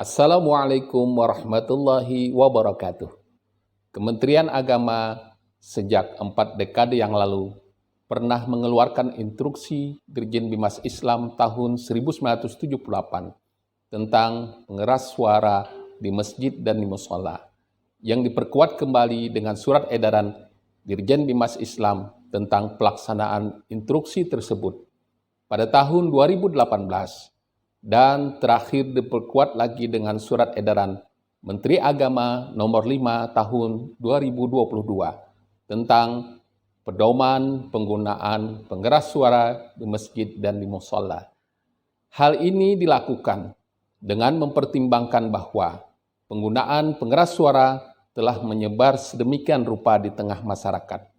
Assalamualaikum warahmatullahi wabarakatuh. Kementerian Agama sejak 4 dekade yang lalu pernah mengeluarkan instruksi Dirjen Bimas Islam tahun 1978 tentang pengeras suara di masjid dan di mushola, yang diperkuat kembali dengan surat edaran Dirjen Bimas Islam tentang pelaksanaan instruksi tersebut pada tahun 2018 dan terakhir diperkuat lagi dengan surat edaran Menteri Agama nomor 5 tahun 2022 tentang pedoman penggunaan pengeras suara di masjid dan di mushola. Hal ini dilakukan dengan mempertimbangkan bahwa penggunaan pengeras suara telah menyebar sedemikian rupa di tengah masyarakat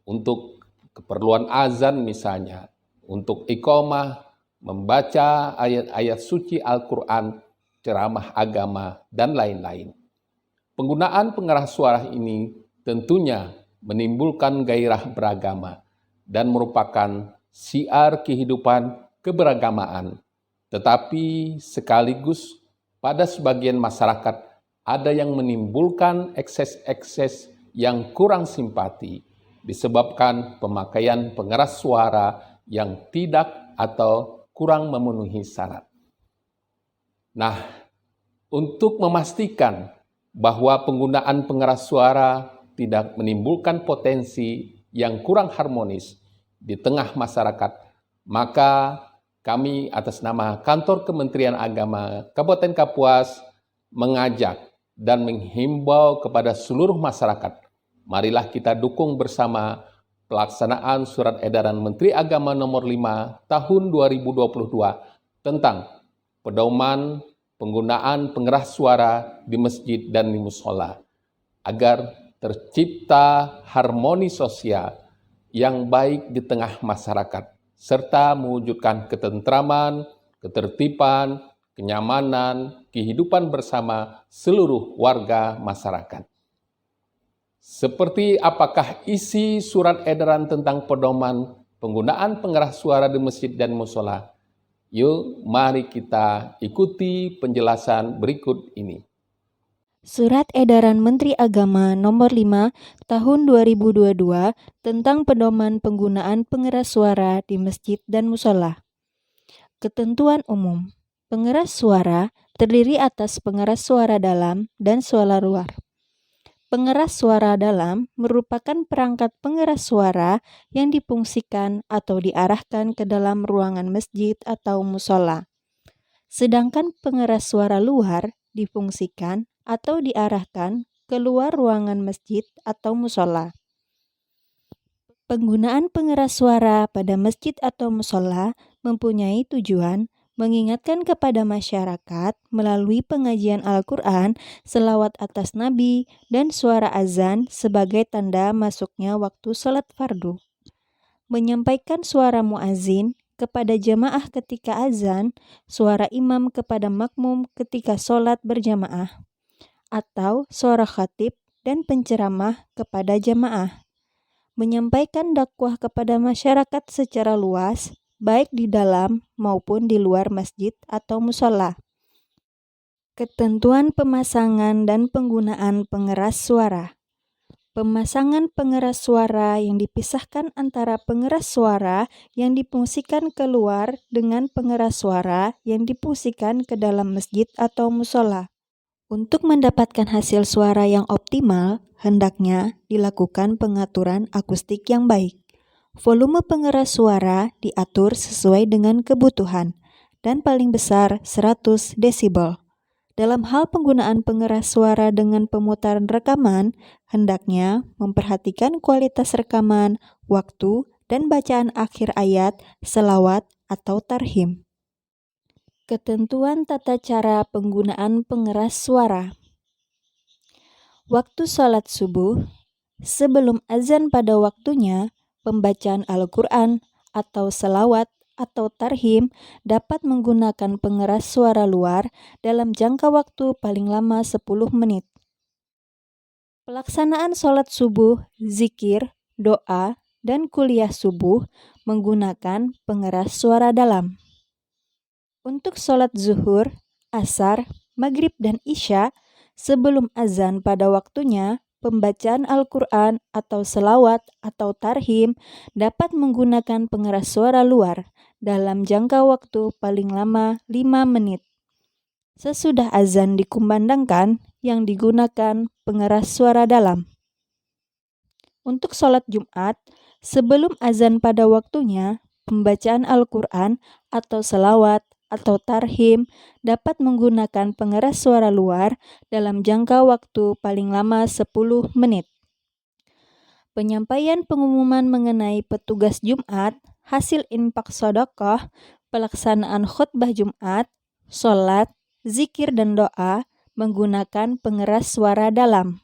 untuk keperluan azan misalnya, untuk iqamah, membaca ayat-ayat suci Al-Quran, ceramah agama, dan lain-lain. Penggunaan pengeras suara ini tentunya menimbulkan gairah beragama dan merupakan syiar kehidupan keberagamaan. Tetapi sekaligus pada sebagian masyarakat ada yang menimbulkan ekses-ekses yang kurang simpati disebabkan pemakaian pengeras suara yang tidak atau kurang memenuhi syarat. Nah, untuk memastikan bahwa penggunaan pengeras suara tidak menimbulkan potensi yang kurang harmonis di tengah masyarakat, maka kami atas nama Kantor Kementerian Agama Kabupaten Kapuas mengajak dan menghimbau kepada seluruh masyarakat, marilah kita dukung bersama pelaksanaan surat edaran Menteri Agama nomor 5 tahun 2022 tentang pedoman penggunaan pengeras suara di masjid dan di mushola agar tercipta harmoni sosial yang baik di tengah masyarakat serta mewujudkan ketentraman, ketertiban, kenyamanan, kehidupan bersama seluruh warga masyarakat. Seperti apakah isi surat edaran tentang pedoman penggunaan pengeras suara di masjid dan mushola? Yuk, mari kita ikuti penjelasan berikut ini. Surat Edaran Menteri Agama Nomor 5 Tahun 2022 tentang pedoman penggunaan pengeras suara di masjid dan mushola. Ketentuan umum. Pengeras suara terdiri atas pengeras suara dalam dan suara luar. Pengeras suara dalam merupakan perangkat pengeras suara yang difungsikan atau diarahkan ke dalam ruangan masjid atau mushola. Sedangkan pengeras suara luar difungsikan atau diarahkan keluar ruangan masjid atau mushola. Penggunaan pengeras suara pada masjid atau mushola mempunyai tujuan mengingatkan kepada masyarakat melalui pengajian Al-Quran, selawat atas Nabi, dan suara azan sebagai tanda masuknya waktu sholat fardu. Menyampaikan suara muazin kepada jamaah ketika azan, suara imam kepada makmum ketika sholat berjamaah, atau suara khatib dan penceramah kepada jamaah. Menyampaikan dakwah kepada masyarakat secara luas, baik di dalam maupun di luar masjid atau mushola. Ketentuan pemasangan dan penggunaan pengeras suara. Pemasangan pengeras suara yang dipisahkan antara pengeras suara yang difungsikan keluar dengan pengeras suara yang difungsikan ke dalam masjid atau mushola. Untuk mendapatkan hasil suara yang optimal, hendaknya dilakukan pengaturan akustik yang baik. Volume pengeras suara diatur sesuai dengan kebutuhan dan paling besar 100 desibel. Dalam hal penggunaan pengeras suara dengan pemutaran rekaman, hendaknya memperhatikan kualitas rekaman, waktu, dan bacaan akhir ayat, selawat, atau tarhim. Ketentuan tata cara penggunaan pengeras suara. Waktu sholat subuh, sebelum azan pada waktunya, pembacaan Al-Quran atau selawat atau tarhim dapat menggunakan pengeras suara luar dalam jangka waktu paling lama 10 menit. Pelaksanaan sholat subuh, zikir, doa, dan kuliah subuh menggunakan pengeras suara dalam. Untuk sholat zuhur, asar, maghrib dan isya, sebelum azan pada waktunya, pembacaan Al-Quran atau selawat atau tarhim dapat menggunakan pengeras suara luar dalam jangka waktu paling lama 5 menit. Sesudah azan dikumandangkan, yang digunakan pengeras suara dalam. Untuk sholat Jumat, sebelum azan pada waktunya, pembacaan Al-Quran atau selawat atau tarhim dapat menggunakan pengeras suara luar dalam jangka waktu paling lama 10 menit. Penyampaian pengumuman mengenai petugas Jumat, hasil infak sedekah, pelaksanaan khutbah Jumat, sholat, zikir dan doa menggunakan pengeras suara dalam.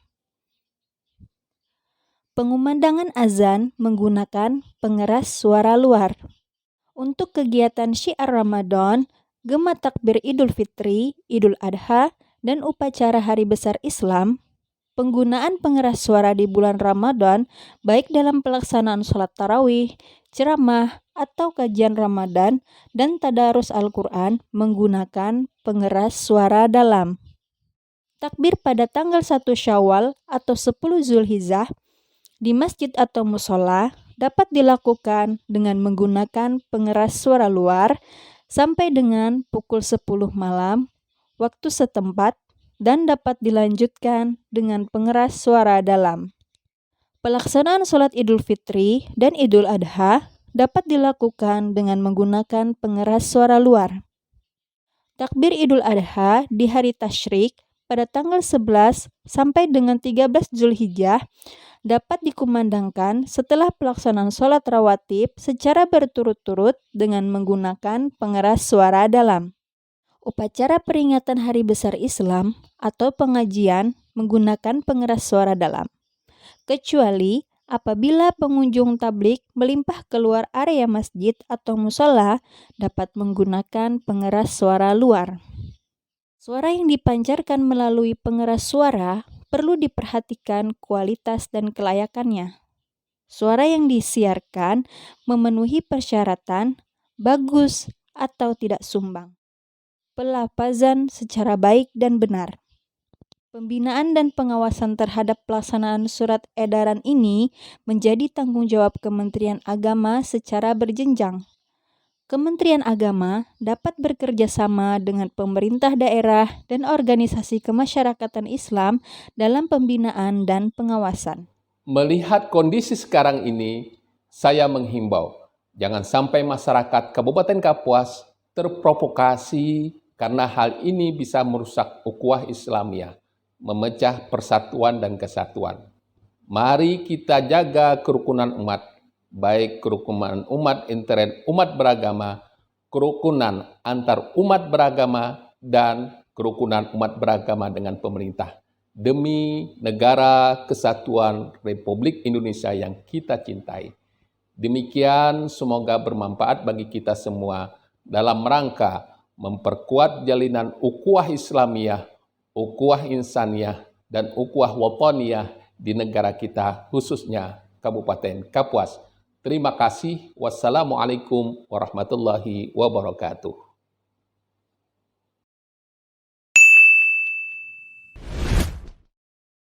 Pengumandangan azan menggunakan pengeras suara luar. Untuk kegiatan syiar Ramadan, gema takbir Idul Fitri, Idul Adha, dan upacara Hari Besar Islam, penggunaan pengeras suara di bulan Ramadan, baik dalam pelaksanaan sholat tarawih, ceramah, atau kajian Ramadan, dan tadarus Al-Quran menggunakan pengeras suara dalam. Takbir pada tanggal 1 Syawal atau 10 Zulhijjah di masjid atau musola dapat dilakukan dengan menggunakan pengeras suara luar sampai dengan pukul 10 malam waktu setempat dan dapat dilanjutkan dengan pengeras suara dalam. Pelaksanaan sholat Idul Fitri dan Idul Adha dapat dilakukan dengan menggunakan pengeras suara luar. Takbir Idul Adha di hari tasyrik pada tanggal 11 sampai dengan 13 Zulhijjah dapat dikumandangkan setelah pelaksanaan sholat rawatib secara berturut-turut dengan menggunakan pengeras suara dalam. Upacara peringatan Hari Besar Islam atau pengajian menggunakan pengeras suara dalam, kecuali apabila pengunjung tablik melimpah keluar area masjid atau musola dapat menggunakan pengeras suara luar. Suara yang dipancarkan melalui pengeras suara perlu diperhatikan kualitas dan kelayakannya. Suara yang disiarkan memenuhi persyaratan bagus atau tidak sumbang. Pelafazan secara baik dan benar. Pembinaan dan pengawasan terhadap pelaksanaan surat edaran ini menjadi tanggung jawab Kementerian Agama secara berjenjang. Kementerian Agama dapat bekerja sama dengan pemerintah daerah dan organisasi kemasyarakatan Islam dalam pembinaan dan pengawasan. Melihat kondisi sekarang ini, saya menghimbau, jangan sampai masyarakat Kabupaten Kapuas terprovokasi karena hal ini bisa merusak ukhuwah Islamiyah, memecah persatuan dan kesatuan. Mari kita jaga kerukunan umat, baik kerukunan umat intern umat beragama, kerukunan antar umat beragama, dan kerukunan umat beragama dengan pemerintah. Demi negara kesatuan Republik Indonesia yang kita cintai. Demikian semoga bermanfaat bagi kita semua dalam rangka memperkuat jalinan ukhuwah Islamiyah, ukhuwah insaniyah, dan ukhuwah wataniyah di negara kita, khususnya Kabupaten Kapuas. Terima kasih. Wassalamualaikum warahmatullahi wabarakatuh.